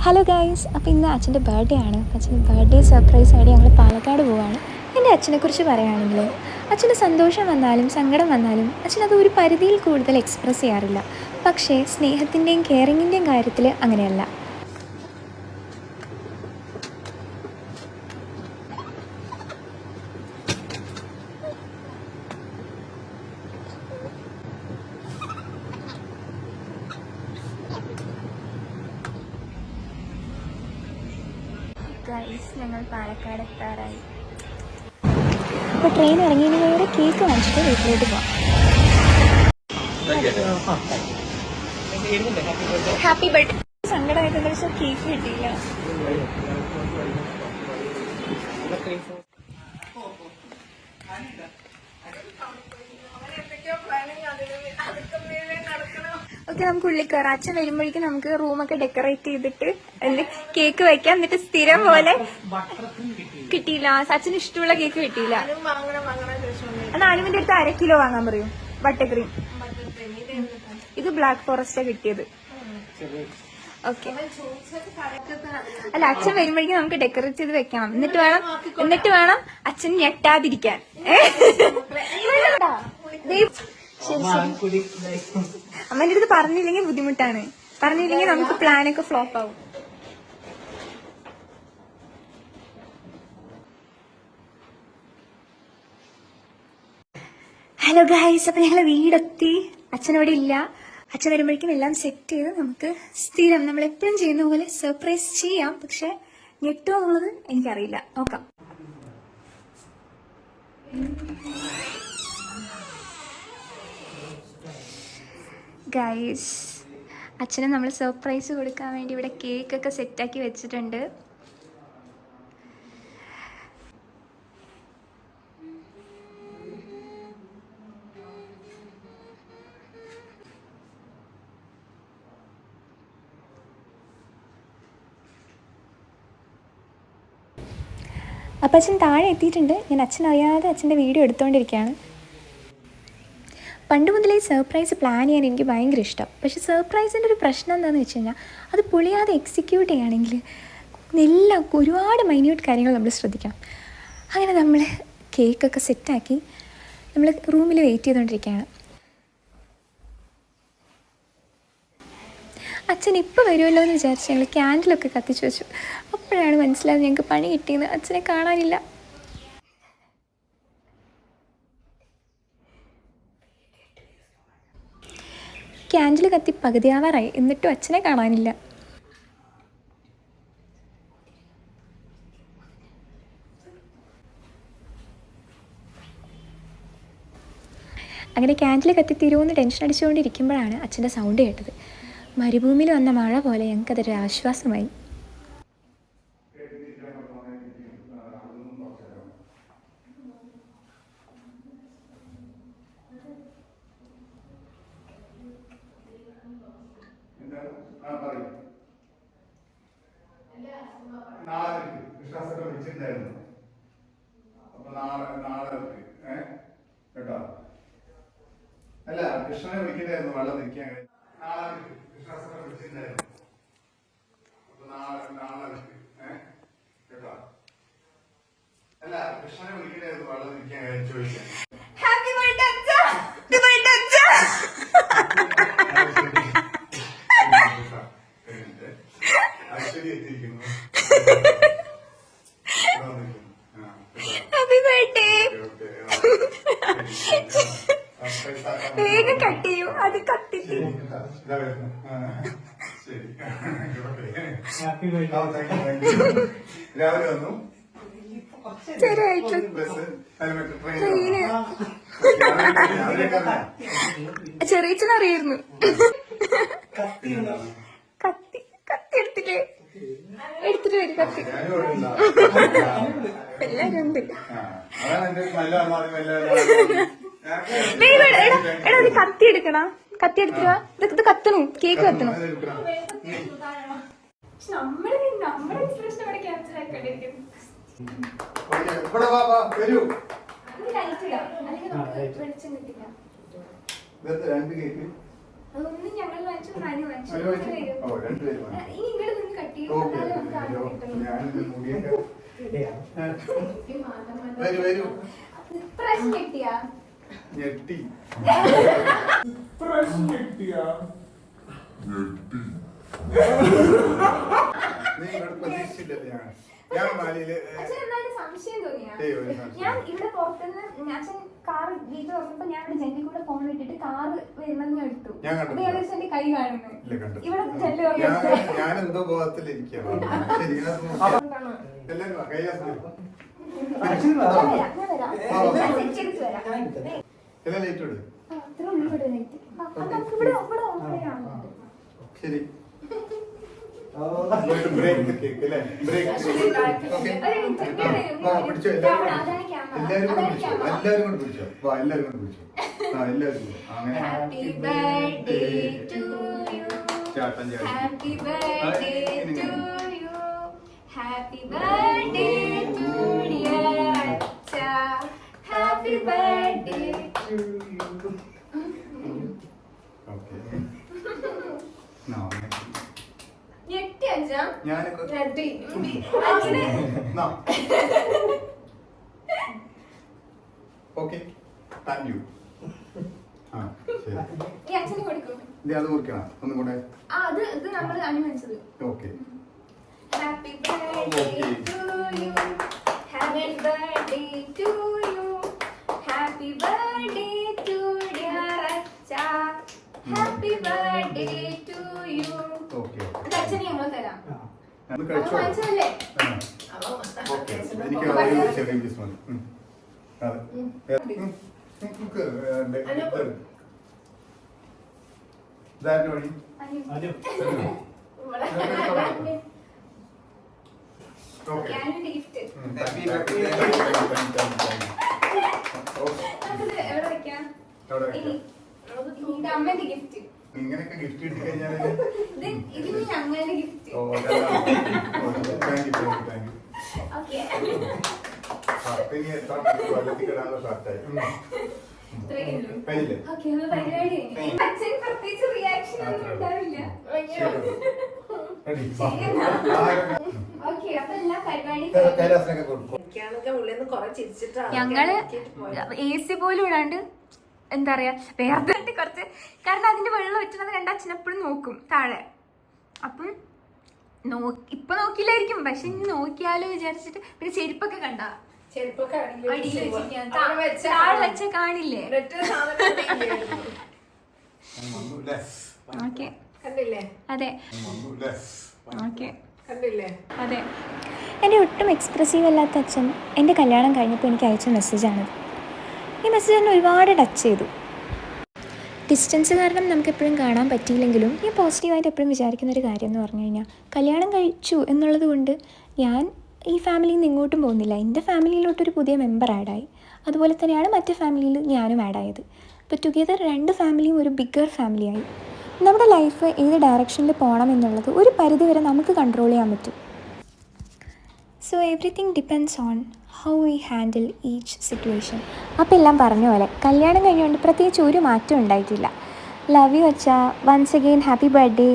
Hello guys, അപ്പോൾ ഇന്ന് അച്ഛൻ്റെ ബർത്ത്ഡേ ആണ്. അച്ഛൻ്റെ ബർത്ത്ഡേ സർപ്രൈസ് ആയിട്ട് ഞങ്ങൾ പാലക്കാട് പോവുകയാണ്. എൻ്റെ അച്ഛനെക്കുറിച്ച് പറയുകയാണെങ്കിൽ അച്ഛന് സന്തോഷം വന്നാലും സങ്കടം വന്നാലും അച്ഛനത് ഒരു പരിധിയിൽ കൂടുതൽ എക്സ്പ്രസ് ചെയ്യാറില്ല. പക്ഷേ സ്നേഹത്തിൻ്റെയും കെയറിങ്ങിൻ്റെയും കാര്യത്തിൽ അങ്ങനെയല്ല. ഞങ്ങൾ പാലക്കാട് എത്താറായി. അപ്പോൾ ട്രെയിൻ ഇറങ്ങിയതിലൂടെ കേക്ക് വാങ്ങിച്ചിട്ട് വീട്ടിലോട്ട് പോവാം. Happy birthday. സങ്കടമായിട്ടെന്ന് വെച്ചാൽ കേക്ക് കിട്ടിയില്ല. ഓക്കെ, നമുക്ക് ഉള്ളിൽ കയറാം. അച്ഛൻ വരുമ്പോഴേക്കും നമുക്ക് റൂമൊക്കെ ഡെക്കറേറ്റ് ചെയ്തിട്ട് എന്നിട്ട് കേക്ക് വെക്കാം. എന്നിട്ട് സ്ഥിരം പോലെ കിട്ടിയില്ല, അച്ഛന് ഇഷ്ടമുള്ള കേക്ക് കിട്ടിയില്ല. അത് അനുവിന്റെ അടുത്ത് 1/2 കിലോ വാങ്ങാൻ പറയൂ. Butter cream. ഇത് ബ്ലാക്ക് ഫോറസ്റ്റാ കിട്ടിയത്. ഓക്കെ, അല്ല അച്ഛൻ വരുമ്പോഴേക്കും നമുക്ക് ഡെക്കറേറ്റ് ചെയ്ത് വെക്കണം. എന്നിട്ട് വേണം അച്ഛൻ ഞെട്ടാതിരിക്കാൻ. അമ്മേന്റെ അടുത്ത് പറഞ്ഞില്ലെങ്കിൽ ബുദ്ധിമുട്ടാണ്. പറഞ്ഞില്ലെങ്കിൽ നമുക്ക് പ്ലാനൊക്കെ ഫ്ലോപ്പ് ആവും. ഹലോ ഗൈസ്, അപ്പൊ ഞങ്ങളെ വീടെത്തി. അച്ഛനോടെ ഇല്ല. അച്ഛൻ വരുമ്പോഴേക്കും എല്ലാം സെറ്റ് ചെയ്ത് നമുക്ക് സ്ഥിരം നമ്മൾ എപ്പോഴും ചെയ്യുന്ന പോലെ സർപ്രൈസ് ചെയ്യാം. പക്ഷെ ഞെട്ടോ എന്നുള്ളത് എനിക്കറിയില്ല. നോക്കാം. ഗൈസ്, അച്ഛന് നമ്മൾ സർപ്രൈസ് കൊടുക്കാൻ വേണ്ടി ഇവിടെ കേക്കൊക്കെ സെറ്റാക്കി വെച്ചിട്ടുണ്ട്. അപ്പം അച്ഛൻ താഴെ എത്തിയിട്ടുണ്ട്. ഞാൻ അച്ഛനറിയാതെ അച്ഛൻ്റെ വീഡിയോ എടുത്തുകൊണ്ടിരിക്കുകയാണ്. പണ്ട് മുതലേ സർപ്രൈസ് പ്ലാൻ ചെയ്യാൻ എനിക്ക് ഭയങ്കര ഇഷ്ടം. പക്ഷേ സർപ്രൈസിൻ്റെ ഒരു പ്രശ്നം എന്താണെന്ന് വെച്ച് കഴിഞ്ഞാൽ അത് പൊളിയാതെ എക്സിക്യൂട്ട് ചെയ്യുകയാണെങ്കിൽ എല്ലാം ഒരുപാട് മൈന്യൂട്ട് കാര്യങ്ങൾ നമ്മൾ ശ്രദ്ധിക്കണം. അങ്ങനെ നമ്മൾ കേക്കൊക്കെ സെറ്റാക്കി നമ്മൾ റൂമിൽ വെയിറ്റ് ചെയ്തുകൊണ്ടിരിക്കുകയാണ്. അച്ഛൻ ഇപ്പോൾ വരുമല്ലോ എന്ന് വിചാരിച്ച് ഞങ്ങൾ ക്യാൻഡിലൊക്കെ കത്തിച്ച് വെച്ചു. അപ്പോഴാണ് മനസ്സിലായത് ഞങ്ങൾക്ക് പണി കിട്ടിയെന്ന്. അച്ഛനെ കാണാനില്ല. ക്യാൻഡിൽ കത്തി പകുതിയാവാറായി, എന്നിട്ടും അച്ഛനെ കാണാനില്ല. അങ്ങനെ ക്യാൻഡിൽ കത്തി തീരുമെന്ന് ടെൻഷൻ അടിച്ചുകൊണ്ടിരിക്കുമ്പോഴാണ് അച്ഛൻ്റെ സൗണ്ട് കേട്ടത്. മരുഭൂമിയിൽ വന്ന മഴ പോലെ ഞങ്ങൾക്കതൊരു ആശ്വാസമായി. അല്ല, കൃഷ്ണനെ വിളിക്കണ്ടായിരുന്നു വെള്ളം നിൽക്കാൻ. വിളിച്ചിട്ടുണ്ടായിരുന്നു. അപ്പൊ നാളെ കേട്ടോ. അല്ല, കൃഷ്ണനെ വിളിക്കണ്ടായിരുന്നു വെള്ളം നിൽക്കാൻ ചോദിക്കാൻ. ഐശ്വര്യ എത്തിയിരിക്കുന്നു. വേഗം കട്ട് ചെയ്യൂ, അത് കത്തിട്ട്. രാവിലെ വന്നു. ചെറിയച്ഛനറിയായിരുന്നു. കത്തി എടുത്തിട്ട് വരും. കത്തി എല്ലാരും ഉണ്ട്. എടാ ഇത് കത്തി എടുക്കണ. കത്തി എടുത്തിട്ട് ഇത് കത്തണു. കേക്ക് കത്തണു. നമ്മുടെ എക്സ്പ്രഷൻ അവിടെ ക്യാപ്ചർ ആക്കിക്കൊണ്ടിരിക്കുന്നു. വെളിച്ചം കിട്ടില്ല. അതൊന്നും ഞങ്ങൾ വാങ്ങിച്ചു. ഇനി ഇങ്ങോട്ട് നിന്ന് കട്ട് ചെയ്യും. ഞാനിത് മുടിയൊക്കെ വരൂ ഇപ്രാവശ്യം കിട്ടിയാ ഞെട്ടി നീ ഇവിടെ പ്രതീക്ഷിച്ചില്ലല്ലേ ഞാൻ മാലിയില് അച്ഛൻ എന്തായാലും സംശയം തോന്നിയാ ഏയ് ഒരു സംശയം. ഞാൻ ഇവിടെ പുറത്തുനിന്ന് അച്ഛൻ കാറ് വീട്ടിൽ തുറന്നപ്പോ ഞാൻ ഇവിടെ ജെല്ലി കൂടെ ഫോൺ ഇട്ടിട്ട് കാറ് വരുന്നത് ഞാൻ എടുത്തു ഞാൻ കണ്ടിട്ടില്ല. അപ്പൊ ഏകദേശം എന്റെ കൈ കാണുന്നു ഇല്ല കണ്ടു ഇവിടെ ജെല്ലി തുറന്നിട്ട് ഞാൻ എന്തോ ബോധത്തിലിരിക്കുകയാണ് ശരി എല്ലാരും വാ, കൈലാസം വരൂ. ഞാൻ വരാം ഞാൻ സെറ്റ് ചെയ്തിട്ട് വരാം എല്ലാം ലൈറ്റ് ഇട് ആ, അത്ര ഉള്ളു ഇവിടെ നിന്നിട്ട്. ആ, അത് നമുക്ക് ഇവിടെ ഇവിടെ ഓഫറാണ്. ശരി ബ്രേക്ക് കേക്ക് അല്ലേ ബ്രേക്ക് ഓക്കെ പിടിച്ചോ എല്ലാവരും കൂടെ പിടിച്ചോ എല്ലാവരും കൂടെ പിടിച്ചോ വാ എല്ലാവരും കൂടെ പിടിച്ചോ ആ എല്ലാവരും കൂടെ അങ്ങനെ Happy birthday to you. ചാട്ടം ചാടി Happy birthday to you. Happy birthday to dear Acha. Happy birthday to you. Okay ഞെട്ടി അച്ഛാ. ഞാനൊക്കെ ഞെട്ടി. അച്ഛനെ ഓക്കെ താങ്ക് യു ആ ശരി ഈ അച്ഛന് കൊടുക്കും. ഇത് അത് മുറിക്കണം ഒന്നും കൂടെ ആ ഇത് നമ്മൾ അനുമാനിച്ചത്. Okay Happy birthday to you. Happy birthday to you. Happy birthday to dear Acha. Happy birthday to you. Okay ഇത് അച്ഛനെ ഞങ്ങൾ തരാം. ഒന്ന് അത് കഴിച്ചോ വാങ്ങിച്ചതല്ലേ? ഓക്കെ എനിക്ക് ഒരു ചെറിയ പീസ് മതി അതെ വഴി ഓക്കെ ഞാനൊരു ഗിഫ്റ്റ്. നമുക്കിത് എവിടെ വെക്കാം? ഇനി ഇത് അമ്മേന്റെ ഗിഫ്റ്റ്. ഇങ്ങനെയൊക്കെ ഗിഫ്റ്റ് കിട്ടി കഴിഞ്ഞാൽ ഇത് ഞങ്ങളുടെ gift. Oh thank you thank you okay. ആ പിന്നെ എത്ര കൊല്ലത്തിൽ കിടാനുള്ള ഷർട്ടായി ഇത്രയേ ഉള്ളൂ. കഴിഞ്ഞില്ലേ ഓക്കെ, അത് പരിപാടി കഴിഞ്ഞു. അച്ഛന് പ്രത്യേകിച്ച് റിയാക്ഷൻ ഒന്നും ഉണ്ടാവില്ല. റെഡി ഓക്കെ, അപ്പൊ എല്ലാ പരിപാടിയും കൈലാസനൊക്കെ കൊടുക്കും എനിക്കാണെങ്കിൽ ഉള്ളിൽ കുറെ ചിരിച്ചിട്ടാണ് ഞങ്ങള് AC പോലും ഇടാണ്ട് എന്താ പറയാ വേറെ കുറച്ച്, കാരണം അതിന്റെ വെള്ളം ഒറ്റുന്നത് കണ്ട അച്ഛൻ എപ്പോഴും നോക്കും താഴെ. അപ്പം ഇപ്പൊ നോക്കില്ലായിരിക്കും, പക്ഷെ ഇനി നോക്കിയാലോ വിചാരിച്ചിട്ട്. പിന്നെ ചെരുപ്പൊക്കെ കണ്ട ചെരുപ്പൊക്കെ അടിയിൽ വെച്ചിരിക്കാൻ താഴെ വെച്ച കാണില്ലേ? ഓക്കെ കണ്ടില്ലേ അതെ ഓക്കെ കണ്ടില്ലേ അതെ. എൻ്റെ ഒട്ടും എക്സ്പ്രസീവ് അല്ലാത്ത അച്ഛൻ എൻ്റെ കല്യാണം കഴിഞ്ഞപ്പോൾ എനിക്ക് അയച്ച മെസ്സേജാണിത്. ഈ മെസ്സേജ് എന്നെ ഒരുപാട് ടച്ച് ചെയ്തു. ഡിസ്റ്റൻസ് കാരണം നമുക്കെപ്പോഴും കാണാൻ പറ്റിയില്ലെങ്കിലും ഞാൻ പോസിറ്റീവായിട്ട് എപ്പോഴും വിചാരിക്കുന്നൊരു കാര്യം എന്ന് പറഞ്ഞു കഴിഞ്ഞാൽ, കല്യാണം കഴിച്ചു എന്നുള്ളത് കൊണ്ട് ഞാൻ ഈ ഫാമിലിയിൽ നിന്ന് ഇങ്ങോട്ടും പോകുന്നില്ല. എൻ്റെ ഫാമിലിയിലോട്ടൊരു പുതിയ മെമ്പർ ആഡായി. അതുപോലെ തന്നെയാണ് മറ്റു ഫാമിലിയിൽ ഞാനും ആഡായത്. അപ്പോൾ ടുഗെദർ രണ്ട് ഫാമിലിയും ഒരു ബിഗ്ഗർ ഫാമിലിയായി. നമ്മുടെ ലൈഫ് ഏത് ഡയറക്ഷനിൽ പോകണം എന്നുള്ളത് ഒരു പരിധി വരെ നമുക്ക് കൺട്രോൾ ചെയ്യാൻ പറ്റും. So everything depends on how we handle each situation. അപ്പോൾ എല്ലാം പറഞ്ഞ പോലെ കല്യാണം കഴിഞ്ഞുകൊണ്ട് പ്രത്യേകിച്ച് ഒരു മാറ്റം ഉണ്ടായിട്ടില്ല. ലവ് യു അച്ഛാ, വൺസ് അഗെയിൻ ഹാപ്പി ബർത്ത്ഡേ.